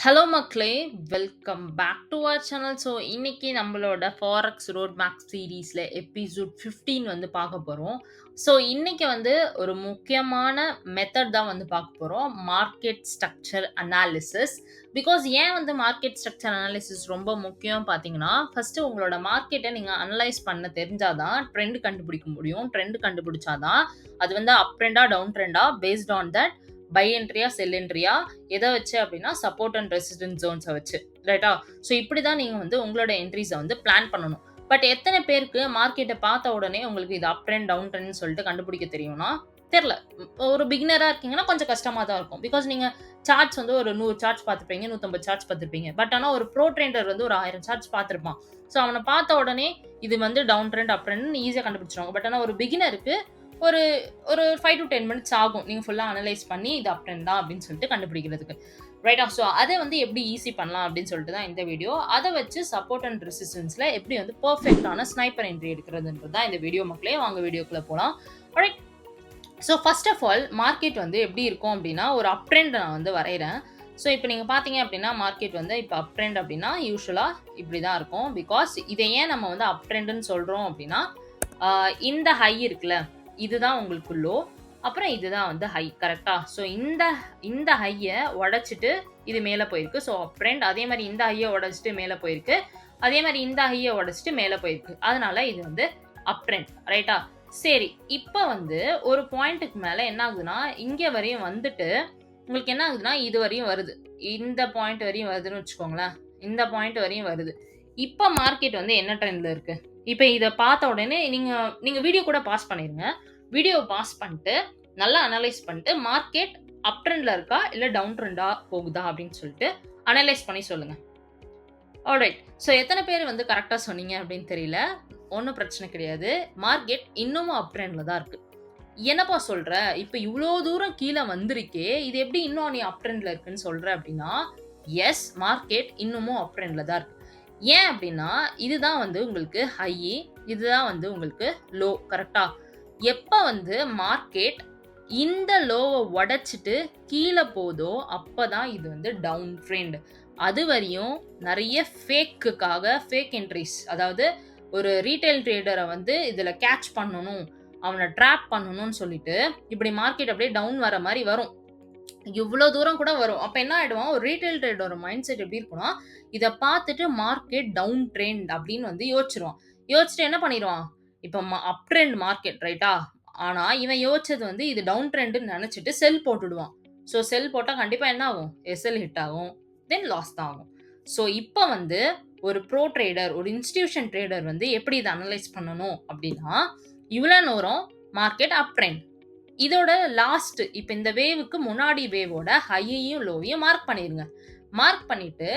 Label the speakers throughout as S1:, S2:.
S1: Hello மக்களே! Welcome back to our channel. So, இன்னைக்கு நம்மளோட ஃபாரெக்ஸ் ரோட் மேப் சீரிஸ்ல எபிசோட் 15 வந்து பார்க்க போறோம். ஸோ, இன்னைக்கு வந்து ஒரு முக்கியமான மெத்தட் தான் வந்து பார்க்க போறோம். Market structure analysis. பிகாஸ் ஏன் வந்து மார்க்கெட் ஸ்ட்ரக்சர் அனாலிசிஸ் ரொம்ப முக்கியம் பார்த்தீங்கன்னா, ஃபர்ஸ்ட்டு உங்களோட மார்க்கெட்ட நீங்க அனலைஸ் பண்ண தெரிஞ்சா தான் ட்ரெண்ட் கண்டுபிடிக்க முடியும். ட்ரெண்ட் கண்டுபிடிச்சா தான் அது வந்து அப் ட்ரெண்டா, டவுன் ட்ரெண்டா பேஸ்ட் ஆன் தட் பை என்ட்ரியா, செல் என்ட்ரியா எத வச்சு அப்டின்னா, சப்போர்ட் அண்ட் ரெசிஸ்டன்ஸ் ஜோன்ஸ வச்சு. ரைட்டா? ஸோ இப்படி தான் நீங்க வந்து உங்களோட என்ட்ரீஸ வந்து பிளான் பண்ணணும். பட் எத்தன பேருக்கு மார்க்கெட்ட பார்த்த உடனே உங்களுக்கு இது அப் ட்ரெண்ட், டவுன் ட்ரெண்ட்ன்னு சொல்லிட்டு கண்டுபிடிக்க தெரியும்னா, தெர்ல. ஒரு பிகினரா இருக்கீங்கன்னா கொஞ்சம் கஷ்டமா தான் இருக்கும். பிகாஸ் நீங்க சார்ட்ஸ் வந்து ஒரு 100 சார்ட்ஸ் பார்த்திருப்பீங்க, 150 சார்ட்ஸ் பார்த்திருப்பீங்க. பட் ஆனா ஒரு ப்ரோ ட்ரேடர் வந்து ஒரு 1000 சார்ட்ஸ் பார்த்திருப்பான். ஸோ அவன பார்த்த உடனே இது வந்து டவுன் ட்ரெண்ட், அப் ட்ரெண்ட்ன்னு ஈஸியா கண்டுபிடிச்சுருவாங்க. பட் ஆனா ஒரு பிகினருக்கு ஒரு ஒரு 5 to 10 மினிட்ஸ் ஆகும். நீங்க ஃபுல்லா அனலைஸ் பண்ணி இது அப் ட்ரெண்ட் தான் அப்படின்னு சொல்லிட்டு கண்டுபிடிக்கிறதுக்கு. ரைட்டா? ஸோ அத வந்து எப்படி ஈஸி பண்ணலாம் அப்படின்னு சொல்லிட்டு தான் இந்த வீடியோ. அத வச்சு சப்போர்ட் அண்ட் ரெசிஸ்டன்ஸ்ல எப்படி வந்து பெர்ஃபெக்ட்டான ஸ்னைப்பர் என்ட்ரி எடுக்கிறதுன்றது தான் இந்த வீடியோ மக்களே. வாங்க வீடியோக்குள்ள போலாம். Alright. So first of all market வந்து எப்படி இருக்கும் அப்படின்னா, ஒரு அப் ட்ரெண்ட் நான் வந்து வரையறேன். ஸோ இப்போ நீங்க பார்த்தீங்க அப்படின்னா, மார்க்கெட் வந்து இப்போ அப் ட்ரெண்ட் அப்படின்னா, யூசுவலா இப்படி தான் இருக்கும். பிகாஸ் இத ஏன் நம்ம வந்து அப் ட்ரெண்ட்ன்னு சொல்றோம் அப்படின்னா, இந்த ஹை இருக்குல்ல, இதுதான் உங்களுக்கு லோ. அப்புறம் இதுதான் வந்து ஹை. கரெக்ட்டா? ஸோ இந்த இந்த ஹைய உடைச்சுட்டு இது மேல போயிருக்கு. ஸோ அப் ட்ரெண்ட். அதே மாரி இந்த ஹைய உடைச்சுட்டு மேல போயிருக்கு. அதே மாரி இந்த ஹைய உடைச்சுட்டு மேல போயிருக்கு. அதனால இது வந்து அப் ட்ரெண்ட். ரைட்டா? சரி. இப்ப வந்து ஒரு பாயிண்ட்க்கு மேல என்ன ஆகுதுன்னா, இங்க வரையும் வந்துட்டு உங்களுக்கு என்ன ஆகுதுன்னா, இது வரையும் வருது. இந்த பாயிண்ட் வரையும் வருதுன்னு வச்சுக்கோங்களேன். இந்த பாயிண்ட் வரையும் வருது. இப்ப மார்க்கெட் வந்து என்ன ட்ரெண்ட்ல இருக்கு? இப்ப இத பார்த்த உடனே நீங்க நீங்க வீடியோ கூட பாஸ் பண்ணிருங்க. வீடியோவ பாஸ் பண்ணிட்டு, நல்லா அனலைஸ் பண்ணிட்டு, மார்க்கெட் அப் ட்ரெண்ட்ல இருக்கா? இல்ல டவுன் ட்ரெண்டா போகுதா? அப்படின்னு சொல்லிட்டு அனலைஸ் பண்ணி சொல்லுங்க. ஆல்ரைட். ஸோ எத்தன பேர் வந்து கரெக்ட்டா சொன்னீங்க அப்படின்னு தெரியல. ஒண்ணும் பிரச்சனை கிடையாது. மார்க்கெட் இன்னமும் அப் ட்ரெண்ட்ல தான் இருக்கு. என்னப்பா சொல்ற? இப்ப இவ்ளோ தூரம் கீழ வந்திருக்கே! இது எப்படி இன்னும் நீ அப் ட்ரெண்ட்ல இருக்குன்னு சொல்ற அப்படின்னா, எஸ், மார்க்கெட் இன்னமும் அப் ட்ரெண்ட்ல தான் இருக்கு. ஏன் அப்படின்னா, இதுதான் வந்து உங்களுக்கு ஹை, இதுதான் வந்து உங்களுக்கு லோ. கரெக்ட்டா? எப்ப வந்து மார்க்கெட் இந்த லோவ உடைச்சுட்டு கீழ போதோ, அப்பதான் இது வந்து டவுன் ட்ரெண்ட். அதுவரையும் நெறைய ஃபேக் என்ட்ரீஸ், அதாவது ஒரு ரீட்டெயில் ட்ரேடர வந்து இதுல கேட்ச் பண்ணணும், அவன ட்ராப் பண்ணணும்னு சொல்லிட்டு, இப்படி மார்க்கெட் அப்படியே டவுன் வர மாரி வரும். இவ்ளோ தூரம் கூட வரும். அப்ப என்ன ஆயிடுவான், ஒரு ரீட்டெயில் ட்ரேடரோட மைண்ட் செட் எப்படி இருக்கும்னா, இத பார்த்துட்டு மார்க்கெட் டவுன் ட்ரெண்ட் அப்படின்னு வந்து யோசிச்சுருவான். யோசிச்சுட்டு என்ன பண்ணிருவான், இப்ப அப் ட்ரெண்ட் மார்க்கெட் ரைட்டா? ஆனா இவன் யோசிச்சது வந்து இது டவுன் ட்ரெண்ட்ன்னு நெனச்சுட்டு செல் போட்டுடுவான். ஸோ செல் போட்டா கண்டிப்பா என்ன ஆகும்? எஸ்எல் ஹிட் ஆகும். தென் லாஸ் தான் ஆகும். ஸோ இப்ப வந்து ஒரு ப்ரோ ட்ரேடர், ஒரு இன்ஸ்டிடியூஷன் ட்ரேடர் வந்து எப்படி இத அனலைஸ் பண்ணணும் அப்படின்னா, இவ்வளோ நேரம் மார்க்கெட் அப் ட்ரெண்ட். இதோட லாஸ்ட் இப்ப இந்த வேவ்க்கு முன்னாடி வேவோட ஹையையும் லோவையும் மார்க் பண்ணிருங்க. மார்க் பண்ணிட்டு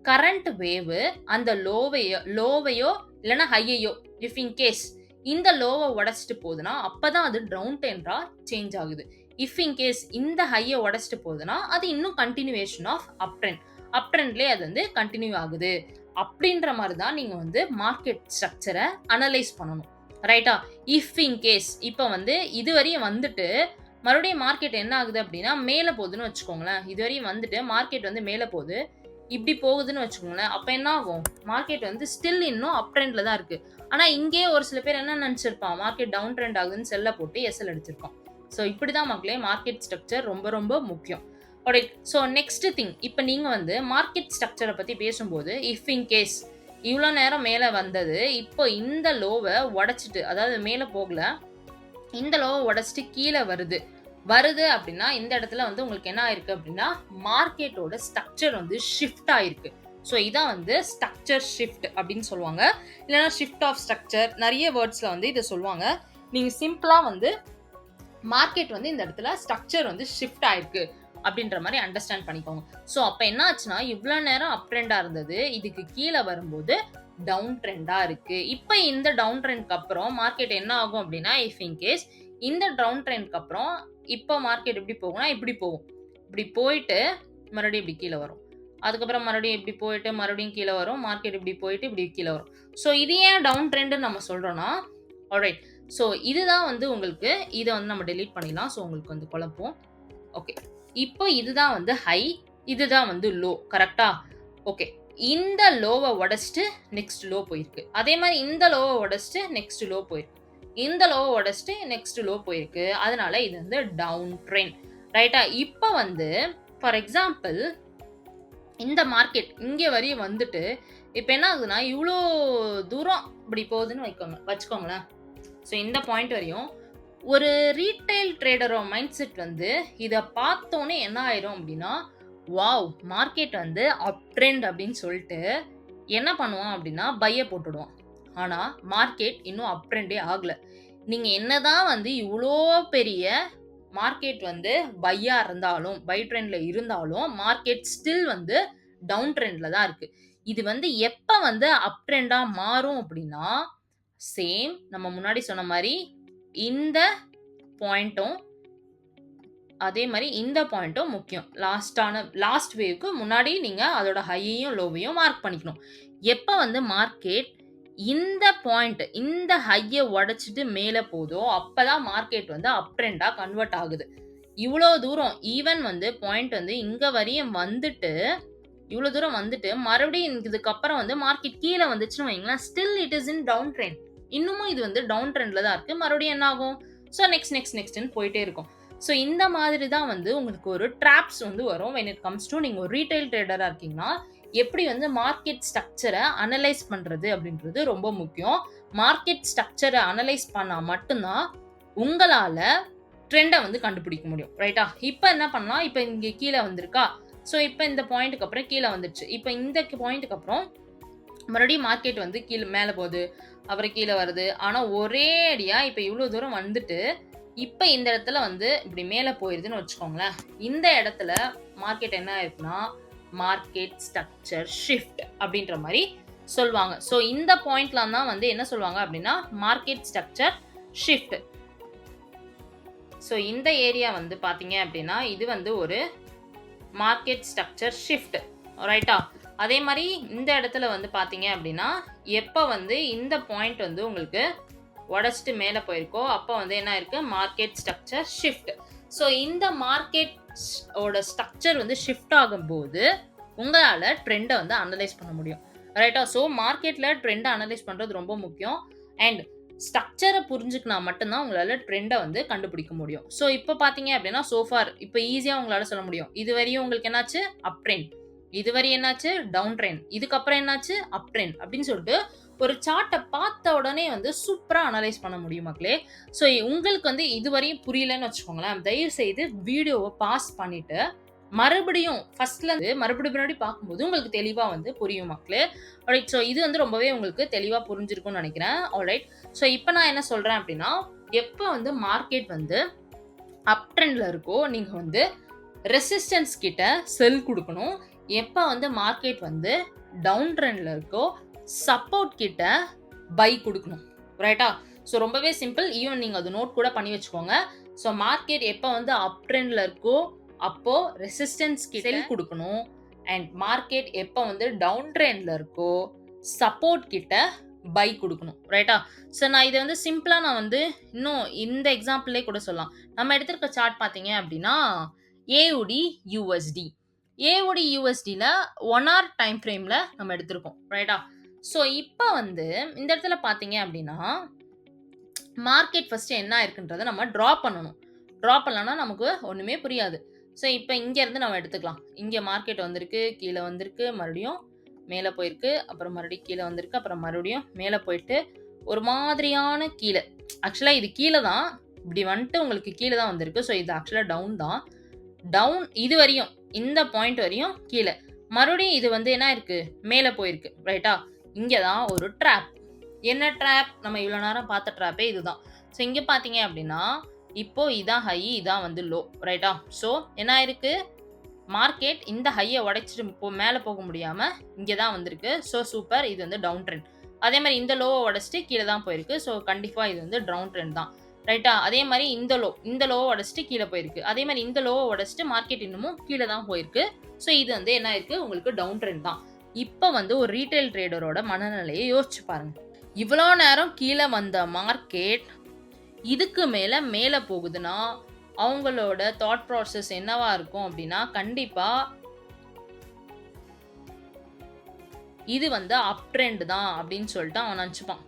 S1: கரண்ட் வேவ் அந்த லோவையோ இல்லனா ஹையையோ இஃப் இன் கேஸ் இந்த லோவ உடைச்சிட்டு போகுதுன்னா, அப்பதான் அது டவுன் ட்ரெண்டா சேஞ்ச் ஆகுது. இஃப் இன் கேஸ் இந்த ஹைய உடைச்சிட்டு போகுதுன்னா, அது இன்னும் கன்டினியூவேஷன் ஆஃப் அப் ட்ரெண்ட். அப் ட்ரெண்ட்லயே அது வந்து கன்டின்யூ ஆகுது. அப்படின்ற மாரி தான் நீங்க வந்து மார்க்கெட் ஸ்ட்ரக்சர அனலைஸ் பண்ணணும். ரைட்டா? இஃப் இன் கேஸ் இப்ப வந்து இதுவரையும் வந்துட்டு, மறுபடியும் மார்க்கெட் என்ன ஆகுது அப்டின்னா, மேல போகுதுன்னு வச்சுக்கோங்களேன். இதுவரையும் வந்துட்டு மார்க்கெட் வந்து மேல போகுது. இப்டி போகுதுன்னு வச்சுக்கோங்களேன். அப்ப என்ன ஆகும்? மார்க்கெட் வந்து ஸ்டில் இன்னும் அப் ட்ரெண்ட்ல தான் இருக்கு. ஆனா இங்கேயே ஒரு சில பேர் என்ன நெனச்சிருப்பான், மார்க்கெட் டவுன் ட்ரெண்ட் ஆகுதுன்னு செல்ல போட்டு எஸ்எல் அடிச்சிருப்பான். ஸோ இப்படிதான் மக்களே மார்க்கெட் ஸ்ட்ரக்சர் ரொம்ப ரொம்ப முக்கியம். ஆல்ரைட். ஸோ நெக்ஸ்ட் திங், இப்ப நீங்க வந்து மார்க்கெட் ஸ்ட்ரக்சர பத்தி பேசும்போது, இஃப் இன் கேஸ் இவ்ளோ நேரம் மேல வந்தது, இப்போ இந்த லோவ உடைச்சுட்டு, அதாவது மேல போகல, இந்த லோவ உடைச்சுட்டு கீழ வருது. வருது அப்டின்னா, இந்த இடத்துல வந்து உங்களுக்கு என்ன ஆயிருக்கு அப்டின்னா, மார்க்கெட்டோட ஸ்ட்ரக்சர் வந்து ஷிஃப்ட் ஆயிருக்கு. ஸோ இதான் வந்து ஸ்ட்ரக்சர் ஷிஃப்ட் அப்டின்னு சொல்லுவாங்க. இல்லன்னா ஷிஃப்ட் ஆஃப் ஸ்ட்ரக்சர், நெறைய வேர்ட்ஸ்ல வந்து இத சொல்லுவாங்க. நீங்க சிம்பிளா வந்து மார்க்கெட் வந்து இந்த இடத்துல ஸ்ட்ரக்சர் வந்து ஷிஃப்ட் ஆயிருக்கு அப்படின்ற மாதிரி அண்டர்ஸ்டாண்ட் பண்ணிக்கோங்க. ஸோ அப்போ என்ன ஆச்சுன்னா, இவ்வளோ நேரம் அப் ட்ரெண்டா இருந்தது, இதுக்கு கீழே வரும்போது டவுன் ட்ரெண்டா இருக்கு. இப்போ இந்த டவுன் ட்ரெண்ட்க்கு அப்புறம் மார்க்கெட் என்ன ஆகும் அப்படின்னா, இஃப் இன் கேஸ் இந்த டவுன் ட்ரெண்ட்க்கு அப்புறம் இப்போ மார்க்கெட் எப்படி போகும்னா, இப்படி போகும். இப்படி போயிட்டு மறுபடியும் இப்படி கீழே வரும். அதுக்கப்புறம் மறுபடியும் இப்படி போயிட்டு மறுபடியும் கீழே வரும். மார்க்கெட் இப்படி போயிட்டு இப்படி கீழே வரும். ஸோ இது ஏன் டவுன் ட்ரெண்ட்னு நம்ம சொல்றோம்னா, ஆல்ரைட். ஸோ இதுதான் வந்து உங்களுக்கு, இத வந்து நம்ம டெலீட் பண்ணிடலாம். ஸோ உங்களுக்கு வந்து குழப்பம். ஓகே. இப்போ இதுதான் வந்து ஹை. இதுதான் வந்து லோ. கரெக்ட்டா? ஓகே. இந்த லோவ உடைச்சுட்டு நெக்ஸ்ட் லோ போயிருக்கு. அதே மாரி இந்த லோவ உடைச்சுட்டு நெக்ஸ்ட் லோ போயிருக்கு. இந்த லோவ உடைச்சுட்டு நெக்ஸ்ட் லோ போயிருக்கு. அதனால இது வந்து டவுன் ட்ரெண்ட். ரைட்டா? இப்ப வந்து ஃபார் எக்ஸாம்பிள் இந்த மார்க்கெட் இங்க வரையும் வந்துட்டு, இப்ப என்ன ஆகுதுன்னா, இவ்ளோ தூரம் இப்படி போகுதுன்னு வச்சுக்கோங்களேன். ஸோ இந்த பாயிண்ட் வரையும் ஒரு ரீட்டெயில் ட்ரேடரோட மைண்ட் செட் வந்து இத பார்த்தோனே என்ன ஆயிரும் அப்படின்னா, வாவ்! மார்க்கெட் வந்து அப் ட்ரெண்ட் அப்படின்னு சொல்லிட்டு என்ன பண்ணுவான் அப்படின்னா, பைய போட்டுடுவான். ஆனா மார்க்கெட் இன்னும் அப் ட்ரெண்டே ஆகல. நீங்க என்னதான் வந்து இவ்ளோ பெரிய மார்க்கெட் வந்து பையா இருந்தாலும், பை ட்ரெண்ட்ல இருந்தாலும், மார்க்கெட் ஸ்டில் வந்து டவுன் ட்ரெண்ட்ல தான் இருக்கு. இது வந்து எப்ப வந்து அப் ட்ரெண்டா மாறும் அப்படின்னா, சேம் நம்ம முன்னாடி சொன்ன மாரி இந்த பாயிண்ட்டும், அதே மாரி இந்த பாயிண்ட்டும் முக்கியம். லாஸ்ட் வேவ்க்கு முன்னாடி நீங்க அதோட ஹையையும், லோவையும் மார்க் பண்ணிக்கணும். எப்ப வந்து மார்க்கெட் இந்த பாயிண்ட், இந்த ஹைய உடைச்சுட்டு மேல போதோ, அப்பதான் மார்க்கெட் வந்து அப் ட்ரெண்டா கன்வெர்ட் ஆகுது. இவ்ளோ தூரம் ஈவன் வந்து பாயிண்ட் வந்து இங்க வரையும் வந்துட்டு, இவ்ளோ தூரம் வந்துட்டு, மறுபடியும் இதுக்கப்புறம் வந்து மார்க்கெட் கீழ வந்துச்சுன்னு வைங்களேன், still it is in down trend. இன்னமும் இது வந்து டவுன் ட்ரெண்ட்ல தான் இருக்கு. மறுபடியும் என்ன ஆகும்? ஸோ நெக்ஸ்ட்ன்னு போயிட்டே இருக்கும். ஸோ இந்த மாதிரி தான் வந்து உங்களுக்கு ஒரு ட்ராப்ஸ் வந்து வரும். வென் இட் கம்ஸ் டூ நீங்க ஒரு ரீட்டெயில் ட்ரேடரா இருக்கீங்கன்னா, எப்படி வந்து மார்க்கெட் ஸ்ட்ரக்சர அனலைஸ் பண்றது அப்படின்றது ரொம்ப முக்கியம். மார்க்கெட் ஸ்ட்ரக்சர அனலைஸ் பண்ணா மட்டும் தான் உங்களால ட்ரெண்ட வந்து கண்டுபிடிக்க முடியும். ரைட்டா? இப்ப என்ன பண்ணலாம்? இப்ப இங்க கீழ வந்திருக்கா? ஸோ இப்ப இந்த பாயிண்ட்க்கு அப்புறம் கீழ வந்துருச்சு. இப்ப இந்த பாயிண்ட்க்கு அப்புறம் மறுபடியும் மார்க்கெட் வந்து மேல போகுது. அப்புறம் கீழ வருது. ஆனா ஒரே அடியா இப்ப இவ்ளோ தூரம் வந்துட்டு, இப்ப இந்த இடத்துல வந்து இப்படி மேல போயிருதுன்னு வச்சுக்கோங்களேன். இந்த இடத்துல மார்க்கெட் என்ன ஆயிருக்குன்னா, மார்க்கெட் ஸ்ட்ரக்சர் ஷிஃப்ட் அப்படின்ற மாரி சொல்வாங்க. ஸோ இந்த பாயிண்ட்ல தான் வந்து என்ன சொல்வாங்க அப்படின்னா, மார்க்கெட் ஸ்ட்ரக்சர் ஷிஃப்ட். ஸோ இந்த ஏரியா வந்து பார்த்தீங்க அப்படின்னா, இது வந்து ஒரு மார்க்கெட் ஸ்ட்ரக்சர் ஷிஃப்ட். ரைட்டா? அதே மாரி இந்த இடத்துல வந்து பார்த்தீங்க அப்படின்னா, எப்ப வந்து இந்த பாயிண்ட் வந்து உங்களுக்கு உடைச்சிட்டு மேல போயிருக்கோ, அப்ப வந்து என்ன ஆயிருக்கு? Market structure shift. ஸோ இந்த மார்க்கெட் ஓட ஸ்ட்ரக்சர் வந்து ஷிஃப்ட் ஆகும்போது, உங்களால ட்ரெண்ட வந்து அனலைஸ் பண்ண முடியும். ரைட்டா? ஸோ மார்க்கெட்ல ட்ரெண்ட அனலைஸ் பண்றது ரொம்ப முக்கியம். அண்ட் ஸ்ட்ரக்சர புரிஞ்சுக்கினா மட்டும் தான் உங்களால ட்ரெண்ட வந்து கண்டுபிடிக்க முடியும். ஸோ இப்ப பார்த்தீங்க அப்படின்னா, சோ ஃபார் இப்ப ஈஸியா உங்களால சொல்ல முடியும். இதுவரையும் உங்களுக்கு என்னாச்சு? Up trend. இதுவரை என்னாச்சு? Down trend. இதுக்கப்புறம் என்னாச்சு? Up trend. அப்படின்னு சொல்லிட்டு ஒரு சார்ட்ட பார்த்த உடனே வந்து சூப்பரா அனலைஸ் பண்ண முடியும் மக்களே. ஸோ உங்களுக்கு வந்து இதுவரையும் புரியலன்னு வச்சுக்கோங்களேன். தயவு செய்து வீடியோவ பாஸ் பண்ணிட்டு, மறுபடியும் ஃபர்ஸ்ட்லருந்து மறுபடியும் பார்க்கும்போது உங்களுக்கு தெளிவா வந்து புரியும் மக்களே. ஆல்ரைட். ஸோ இது வந்து ரொம்பவே உங்களுக்கு தெளிவா புரிஞ்சிருக்கும்னு நெனைக்கிறேன். ஆல்ரைட். ஸோ இப்ப நான் என்ன சொல்றேன் அப்படின்னா, எப்ப வந்து மார்க்கெட் வந்து அப் ட்ரெண்ட்ல இருக்கோ, நீங்க வந்து ரெசிஸ்டன்ஸ் கிட்ட செல் குடுக்கணும். எப்ப வந்து மார்க்கெட் வந்து டவுன் ட்ரெண்ட்ல இருக்கோ, சப்போர்ட் கிட்ட பை குடுக்கணும். ரைட்டா? ஸோ ரொம்பவே சிம்பிள். ஈவன் நீங்க அத நோட் கூட பண்ணி வச்சுக்கோங்க. ஸோ மார்க்கெட் எப்ப வந்து அப் ட்ரெண்ட்ல இருக்கோ, அப்போ ரெசிஸ்டன்ஸ் கிட்ட செல் குடுக்கணும். அண்ட் மார்க்கெட் எப்ப வந்து டவுன் ட்ரெண்ட்ல இருக்கோ, சப்போர்ட் கிட்ட பை குடுக்கணும். ரைட்டா? ஸோ நான் இத வந்து சிம்பிளா நான் வந்து இன்னும் இந்த எக்ஸாம்பிள்லயே கூட சொல்லலாம். நம்ம எடுத்திருக்க சார்ட் பார்த்தீங்க அப்படின்னா, AUD USD. AUD USDல 1 ஹவர் டைம் ஃப்ரேம்ல நம்ம எடுத்திருக்கோம். ரைட்டா? ஸோ இப்ப வந்து இந்த இடத்துல பார்த்தீங்க அப்படின்னா, மார்க்கெட் ஃபர்ஸ்ட் என்ன ஆயிருக்குன்றத நம்ம டிரா பண்ணணும். டிரா பண்ணலன்னா நமக்கு ஒண்ணுமே புரியாது. ஸோ இப்ப இங்க இருந்து நம்ம எடுத்துக்கலாம். இங்க மார்க்கெட் வந்திருக்கு, கீழ வந்திருக்கு, மறுபடியும் மேல போயிருக்கு, அப்புறம் மறுபடியும் கீழ வந்திருக்கு, அப்புறம் மறுபடியும் மேல போயிட்டு, ஒரு மாதிரியான கீழ. ஆக்சுவலா இது கீழ தான். இப்படி வந்துட்டு உங்களுக்கு கீழ தான் வந்திருக்கு. ஸோ இது ஆக்சுவலா டவுன் தான். டவுன் இது வரையும், இந்த பாயிண்ட் வரையும் கீழ. மறுபடியும் இது வந்து என்ன ஆயிருக்கு? மேல போயிருக்கு. ரைட்டா? இங்க தான் ஒரு ட்ராப். என்ன ட்ராப்? நம்ம இவ்வளோ நேரம் பார்த்த ட்ராப்பே இதுதான். ஸோ இங்க பார்த்தீங்க அப்படின்னா, இப்போ இதான் ஹை, இதான் வந்து லோ. ரைட்டா? ஸோ என்ன ஆயிருக்கு? மார்க்கெட் இந்த ஹைய உடைச்சிட்டு மேல போக முடியாம இங்க தான் வந்திருக்கு. So super. இது வந்து டவுன் ட்ரெண்ட். அதே மாரி இந்த லோவ உடைச்சிட்டு கீழ தான் போயிருக்கு. ஸோ கண்டிப்பா இது வந்து டவுன் ட்ரெண்ட் தான். ரைட்டா? அதே மாரி இந்த லோவ உடைச்சிட்டு கீழ போயிருக்கு. அதே மாரி இந்த லோவ உடைச்சிட்டு மார்க்கெட் இன்னமும் கீழ தான் போயிருக்கு. ஸோ இது வந்து என்ன ஆயிருக்கு? உங்களுக்கு டவுன் ட்ரெண்ட் தான். இப்ப வந்து ஒரு ரீட்டெயில் ட்ரேடரோட மனநிலையை யோசிச்சு பாருங்க. இவ்வளோ நேரம் கீழ வந்த மார்க்கெட் இதுக்கு மேல போகுதுன்னா, அவங்களோட தாட் ப்ராசஸ் என்னவா இருக்கும் அப்படின்னா, கண்டிப்பா இது வந்து அப் ட்ரெண்ட் தான் அப்படின்னு சொல்லிட்டு அவன் நினச்சிப்பான்.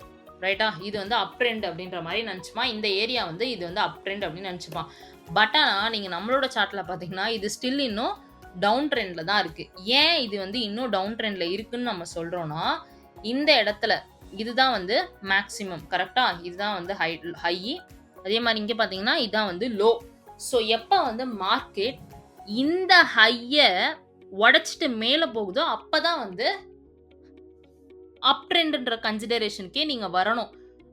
S1: ரைட்டா? இது வந்து அப் ட்ரெண்ட் அப்படின்ற மாதிரி நினச்சிப்பான். இந்த ஏரியா வந்து இது வந்து அப் ட்ரெண்ட் அப்படின்னு நினச்சிப்பான். பட் ஆனால் நீங்கள் நம்மளோட சார்ட்டில் பார்த்தீங்கன்னா இது ஸ்டில் இன்னும் டவுன் ட்ரெண்டில் தான் இருக்குது. ஏன் இது வந்து இன்னும் டவுன் ட்ரெண்டில் இருக்குன்னு நம்ம சொல்கிறோன்னா, இந்த இடத்துல இதுதான் வந்து மேக்ஸிமம். கரெக்டாக? இதுதான் வந்து ஹை. அதே மாதிரி இங்கே பார்த்தீங்கன்னா இதுதான் வந்து லோ. ஸோ எப்போ வந்து மார்க்கெட் இந்த ஹையை உடைச்சிட்டு மேலே போகுதோ அப்போ தான் வந்து அப் ட்ரெண்டுன்ற கன்சிடரேஷனுக்கே நீங்கள் வரணும்.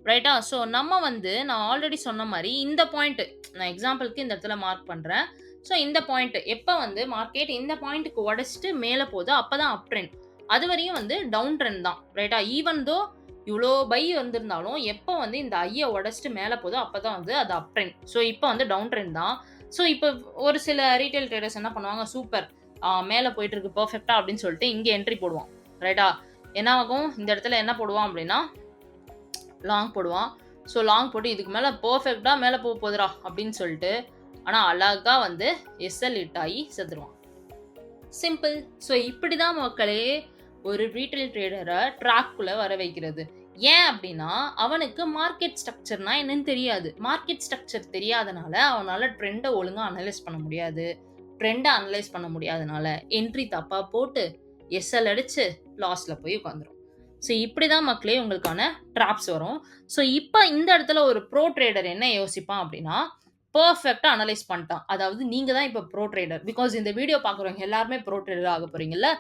S1: ரைட்டா? ஸோ நம்ம வந்து நான் ஆல்ரெடி சொன்ன மாதிரி இந்த பாயிண்ட் நான் எக்ஸாம்பிளுக்கு இந்த இடத்துல மார்க் பண்ணுறேன். ஸோ இந்த பாயிண்ட் எப்போ வந்து மார்க்கெட் இந்த பாயிண்ட்டுக்கு உடைச்சிட்டு மேலே போகுதோ அப்போ தான் அப் ட்ரெண்ட். அது வரையும் வந்து டவுன் ட்ரெண்ட் தான். ரைட்டா? ஈவன் தோ இவ்வளோ பை வந்திருந்தாலும் எப்போ வந்து இந்த ஐயை உடைச்சிட்டு மேலே போதோ அப்போ தான் வந்து அது அப் ட்ரெண்ட். ஸோ இப்போ வந்து டவுன் ட்ரெண்ட் தான். ஸோ இப்போ ஒரு சில ரீட்டைல் ட்ரேடர்ஸ் என்ன பண்ணுவாங்க, சூப்பர் மேலே போயிட்டு இருக்கு பர்ஃபெக்டா அப்படின்னு சொல்லிட்டு இங்கே என்ட்ரி போடுவான். ரைட்டா? என்ன ஆகும், இந்த இடத்துல என்ன போடுவான் அப்படின்னா லாங் போடுவான். ஸோ லாங் போட்டு இதுக்கு மேலே பர்ஃபெக்டாக மேலே போக போதுரா அப்படின்னு சொல்லிட்டு ஆனால் அழகாக வந்து எஸ்எல் ஹிட் ஆகி செத்துருவான். சிம்பிள். ஸோ இப்படி தான் மக்களே ஒரு ரீட்டைல் ட்ரேடரை ட்ராக்குள்ளே வர வைக்கிறது. ஏன் அப்படின்னா அவனுக்கு மார்க்கெட் ஸ்ட்ரக்சர்னா என்னன்னு தெரியாது. மார்க்கெட் ஸ்ட்ரக்சர் தெரியாதனால அவனால் ட்ரெண்டை ஒழுங்காக அனலைஸ் பண்ண முடியாது. ட்ரெண்டை அனலைஸ் பண்ண முடியாதனால என்ட்ரி தப்பாக போட்டு எஸ்எல் அடித்து லாஸில் போய் உட்காந்துரும். ஸோ இப்படி தான் மக்களே உங்களுக்கான ட்ராப்ஸ் வரும். ஸோ இப்போ இந்த இடத்துல ஒரு ப்ரோ ட்ரேடர் என்ன யோசிப்பான் அப்படின்னா, பர்ஃபெக்டாக அனலைஸ் பண்ணிட்டான். அதாவது நீங்கள் தான் இப்போ ப்ரோ ட்ரேடர். பிகாஸ் இந்த வீடியோ பார்க்குறவங்க எல்லாருமே ப்ரோ ட்ரேடர் ஆக போகிறீங்கல்ல.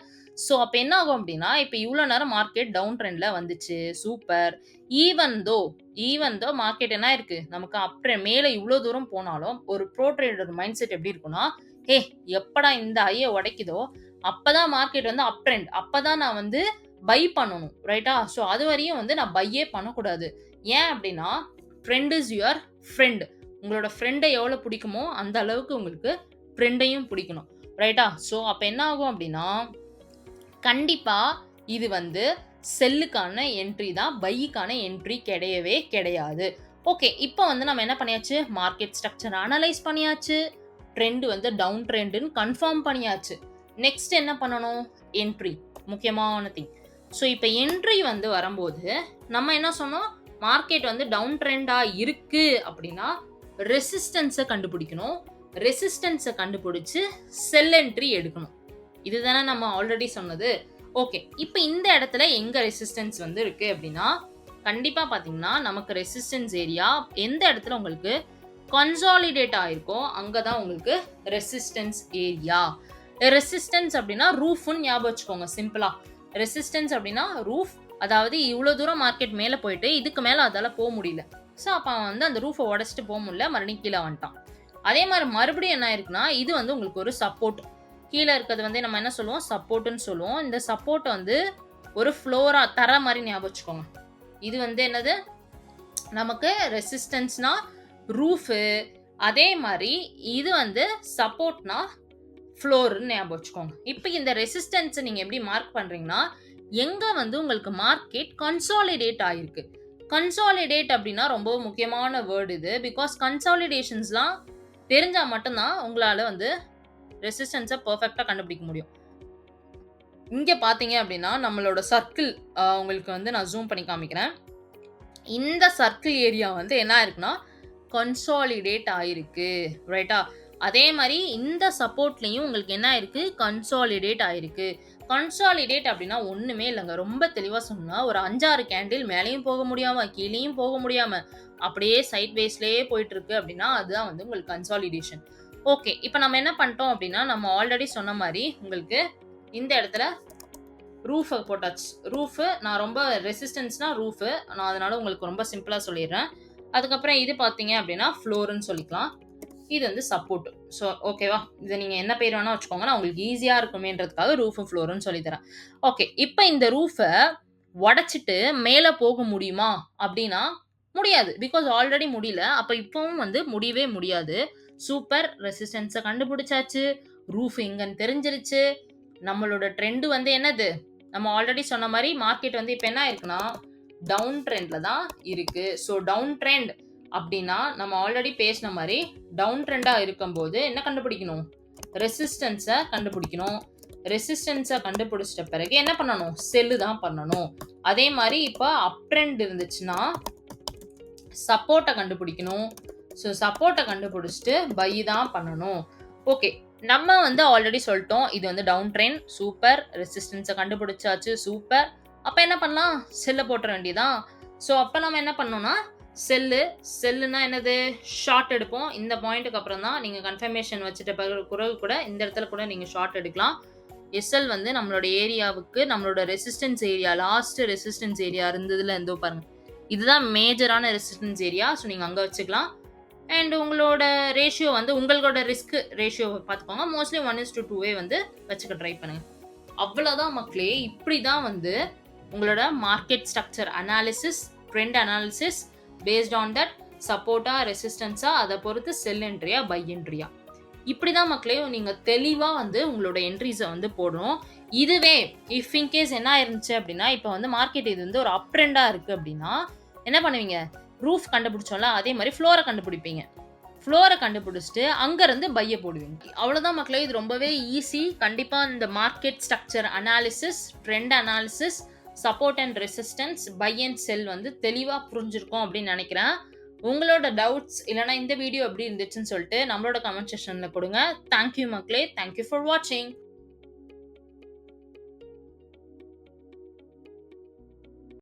S1: ஸோ அப்போ என்ன ஆகும் அப்படின்னா, இப்போ இவ்வளோ நேரம் மார்க்கெட் டவுன் ட்ரெண்டில் வந்துச்சு, சூப்பர். ஈவன் தோ மார்க்கெட் என்ன இருக்குது நமக்கு அப்புறம் மேலே இவ்வளோ தூரம் போனாலும் ஒரு ப்ரோ ட்ரேடர் மைண்ட் செட் எப்படி இருக்குன்னா, ஹே எப்படா இந்த ஐயை உடைக்குதோ அப்போ தான் மார்க்கெட் வந்து அப் ட்ரெண்ட், அப்போ தான் நான் வந்து பை பண்ணணும். ரைட்டா? ஸோ அது வரையும் வந்து நான் பையே பண்ணக்கூடாது. ஏன் அப்படின்னா ஃப்ரெண்ட் இஸ் யுவர் ஃப்ரெண்ட். உங்களோட ஃப்ரெண்டை எவ்வளோ பிடிக்குமோ அந்த அளவுக்கு உங்களுக்கு ஃப்ரெண்டையும் பிடிக்கணும். ரைட்டா? ஸோ அப்போ என்ன ஆகும் அப்படின்னா கண்டிப்பாக இது வந்து செல்லுக்கான என்ட்ரி தான், பைக்கான என்ட்ரி கிடையவே கிடையாது. ஓகே, இப்போ வந்து நம்ம என்ன பண்ணியாச்சு, மார்க்கெட் ஸ்ட்ரக்சர் அனலைஸ் பண்ணியாச்சு, ட்ரெண்ட் வந்து டவுன் ட்ரெண்டுன்னு கன்ஃபார்ம் பண்ணியாச்சு. நெக்ஸ்ட் என்ன பண்ணணும், என்ட்ரி முக்கியமான திங். ஸோ இப்போ என்ட்ரி வந்து வரும்போது நம்ம என்ன சொன்னோம், மார்க்கெட் வந்து டவுன் ட்ரெண்டாக இருக்குது அப்படின்னா ரெசிஸ்டன்ஸை கண்டுபிடிக்கணும். ரெசிஸ்டன்ஸை கண்டுபிடிச்சு செல் என்ட்ரி எடுக்கணும். இதுதானே நம்ம ஆல்ரெடி சொன்னது. ஓகே, இப்போ இந்த இடத்துல எங்கே ரெசிஸ்டன்ஸ் வந்து இருக்குது அப்படின்னா, கண்டிப்பாக பார்த்தீங்கன்னா நமக்கு ரெசிஸ்டன்ஸ் ஏரியா எந்த இடத்துல உங்களுக்கு கன்சாலிடேட் ஆகிருக்கோ அங்கே தான் உங்களுக்கு ரெசிஸ்டன்ஸ் ஏரியா. ரெசிஸ்டன்ஸ் அப்படின்னா ரூஃப்னு ஞாபகம் வச்சுக்கோங்க. சிம்பிளாக ரெசிஸ்டன்ஸ் அப்படின்னா ரூஃப். அதாவது இவ்வளோ தூரம் மார்க்கெட் மேலே போயிட்டு இதுக்கு மேலே அதால் போக முடியல. ஸோ அப்போ அவன் வந்து அந்த ரூஃபை உடச்சிட்டு போக முடியல, மறுபடியும் கீழே வந்துட்டான். அதே மாதிரி மறுபடியும் என்ன இருக்குன்னா, இது வந்து உங்களுக்கு ஒரு சப்போர்ட். கீழே இருக்கிறது வந்து நம்ம என்ன சொல்லுவோம், சப்போர்ட்டுன்னு சொல்லுவோம். இந்த சப்போர்ட்டை வந்து ஒரு ஃப்ளோரா தர மாதிரி ஞாபகம் வச்சுக்கோங்க. இது வந்து என்னது, நமக்கு ரெசிஸ்டன்ஸ்னா ரூஃபு, அதே மாதிரி இது வந்து சப்போர்ட்னா ஃப்ளோர்னு ஞாபகம் வச்சுக்கோங்க. இப்போ இந்த ரெசிஸ்டன்ஸை நீங்கள் எப்படி மார்க் பண்ணுறீங்கன்னா, எங்கே வந்து உங்களுக்கு மார்க்கெட் கன்சாலிடேட் ஆகிருக்கு. கன்சாலிடேட் அப்படின்னா ரொம்ப முக்கியமான வேர்டு இது. பிகாஸ் கன்சாலிடேஷன்ஸ்லாம் தெரிஞ்சால் மட்டும்தான் உங்களால் வந்து ரெசிஸ்டன்ஸை பர்ஃபெக்டாக கண்டுபிடிக்க முடியும். இங்கே பார்த்தீங்க அப்படின்னா நம்மளோட சர்க்கிள் உங்களுக்கு வந்து நான் ஜூம் பண்ணி காமிக்கிறேன். இந்த சர்க்கிள் ஏரியா வந்து என்ன ஆயிருக்குன்னா கன்சாலிடேட் ஆயிருக்கு. ரைட்டா? அதே மாதிரி இந்த சப்போர்ட்லேயும் உங்களுக்கு என்ன ஆயிருக்கு, கன்சாலிடேட் ஆயிருக்கு. கன்சாலிடேட் அப்படின்னா ஒன்றுமே இல்லைங்க. ரொம்ப தெளிவாக சொன்னால் ஒரு 5-6 கேண்டில் மேலேயும் போக முடியாமல் கீழேயும் போக முடியாமல் அப்படியே சைட் வேஸ்லேயே போயிட்டுருக்கு அப்படின்னா அதுதான் வந்து உங்களுக்கு கன்சாலிடேஷன். ஓகே, இப்போ நம்ம என்ன பண்ணிட்டோம் அப்படின்னா, நம்ம ஆல்ரெடி சொன்ன மாதிரி உங்களுக்கு இந்த இடத்துல ரூஃபை போட்டாச்சு. ரூஃபு நான் ரொம்ப ரெசிஸ்டன்ஸ்னால் ரூஃபு, நான் அதனால் உங்களுக்கு ரொம்ப சிம்பிளாக சொல்லிடுறேன். அதுக்கப்புறம் இது பார்த்தீங்க அப்படின்னா ஃப்ளோருன்னு சொல்லிக்கலாம். இது வந்து சப்போர்ட். ஸோ ஓகேவா, இதை நீங்கள் என்ன பேர் வேணால் வச்சுக்கோங்க, நான் உங்களுக்கு ஈஸியாக இருக்குமேன்றதுக்காக ரூஃபு ஃப்ளோருன்னு சொல்லித்தரேன். ஓகே, இப்போ இந்த ரூஃபை உடச்சிட்டு மேலே போக முடியுமா அப்படின்னா முடியாது. பிகாஸ் ஆல்ரெடி முடியல. அப்போ இப்போவும் வந்து முடியவே முடியாது. சூப்பர், ரெசிஸ்டன்ஸை கண்டுபிடிச்சாச்சு, ரூஃப் எங்கன்னு தெரிஞ்சிருச்சு. நம்மளோட ட்ரெண்டு வந்து என்னது, நம்ம ஆல்ரெடி சொன்ன மாதிரி மார்க்கெட் வந்து இப்போ என்ன இருக்குன்னா டவுன் ட்ரெண்டில் தான் இருக்குது. ஸோ டவுன் ட்ரெண்ட் அப்படின்னா நம்ம ஆல்ரெடி பேசின மாதிரி டவுன் ட்ரெண்டாக இருக்கும்போது என்ன கண்டுபிடிக்கணும், ரெசிஸ்டன்ஸை கண்டுபிடிக்கணும். ரெசிஸ்டன்ஸ கண்டுபிடிச்சிட்ட பிறகு என்ன பண்ணணும்? செல் தான் பண்ணணும். அதே மாரி இப்ப அப் ட்ரெண்ட் இருந்துச்சுன்னா, சப்போர்ட்ட கண்டுபிடிக்கணும். ஸோ சப்போர்ட்ட கண்டுபிடிச்சுட்டு பை தான் பண்ணணும். ஓகே. நம்ம வந்து ஆல்ரெடி சொல்ட்டோம். இது வந்து டவுன் ட்ரெண்ட் சூப்பர். ரெசிஸ்டன்ஸ கண்டுபிடிச்சாச்சு சூப்பர். அப்ப என்ன பண்ணலாம்? செல்ல போட்டுற வேண்டியதான். ஸோ அப்ப நம்ம என்ன பண்ணணும்னா, செல்லுன்னா என்னது? ஷார்ட் எடுப்போம். இந்த பாயிண்ட்க்கு அப்புறம் தான் நீங்க கன்ஃபர்மேஷன் வச்சுட்ட பிறகு கூட இந்த இடத்துல கூட நீங்க ஷார்ட் எடுக்கலாம். எஸ்எல் வந்து நம்மளோட ஏரியாவுக்கு நம்மளோட resistance area last resistance area இருந்ததுல இருந்தோ பாருங்க. இதுதான் மேஜரான ரெசிஸ்டன்ஸ் ஏரியா. ஸோ நீங்க அங்க வச்சுக்கலாம். அண்ட் உங்களோட ரேஷியோ வந்து உங்களோட ரிஸ்க் ரேஷியோ பார்த்துக்கோங்க. மோஸ்ட்லி 1:2 வந்து வச்சுக்க ட்ரை பண்ணுங்க. அவ்வளோதான் மக்களே. இப்படி தான் வந்து உங்களோட market structure analysis, trend analysis paste on that சப்போர்ட்டா, ரெசிஸ்டன்ஸா அதை பொறுத்து செல் என்ட்ரியா, பை என்ட்ரியா. இப்படி தான் மக்களே நீங்க தெளிவா வந்து உங்களோட என்ட்ரிஸை வந்து போடணும். இதுவே இஃப் இன்கேஸ் என்ன இருந்துச்சு அப்படின்னா, இப்போ வந்து மார்க்கெட் இது வந்து ஒரு அப் ட்ரெண்டா இருக்கு அப்படின்னா என்ன பண்ணுவீங்க? ரூஃப் கண்டுபிடிச்சோம்ல, அதே மாதிரி ஃப்ளோரை கண்டுபிடிப்பீங்க. ஃப்ளோரை கண்டுபிடிச்சிட்டு அங்கேருந்து பையை போடுவீங்க. அவ்வளோதான் மக்களே. இது ரொம்பவே ஈஸி. கண்டிப்பாக இந்த market structure analysis, trend analysis, support and resistance, buy and sell வந்து தெளிவாக புரிஞ்சிருக்கும் அப்படின்னு நினைக்கிறேன். உங்களோட டவுட்ஸ் இல்லைனா இந்த வீடியோ எப்படி இருந்துச்சுன்னு சொல்லிட்டு நம்மளோட கமெண்ட் செக்ஷனில் கொடுங்க. தேங்க்யூ மக்களே. தேங்க்யூ ஃபார் வாட்சிங்.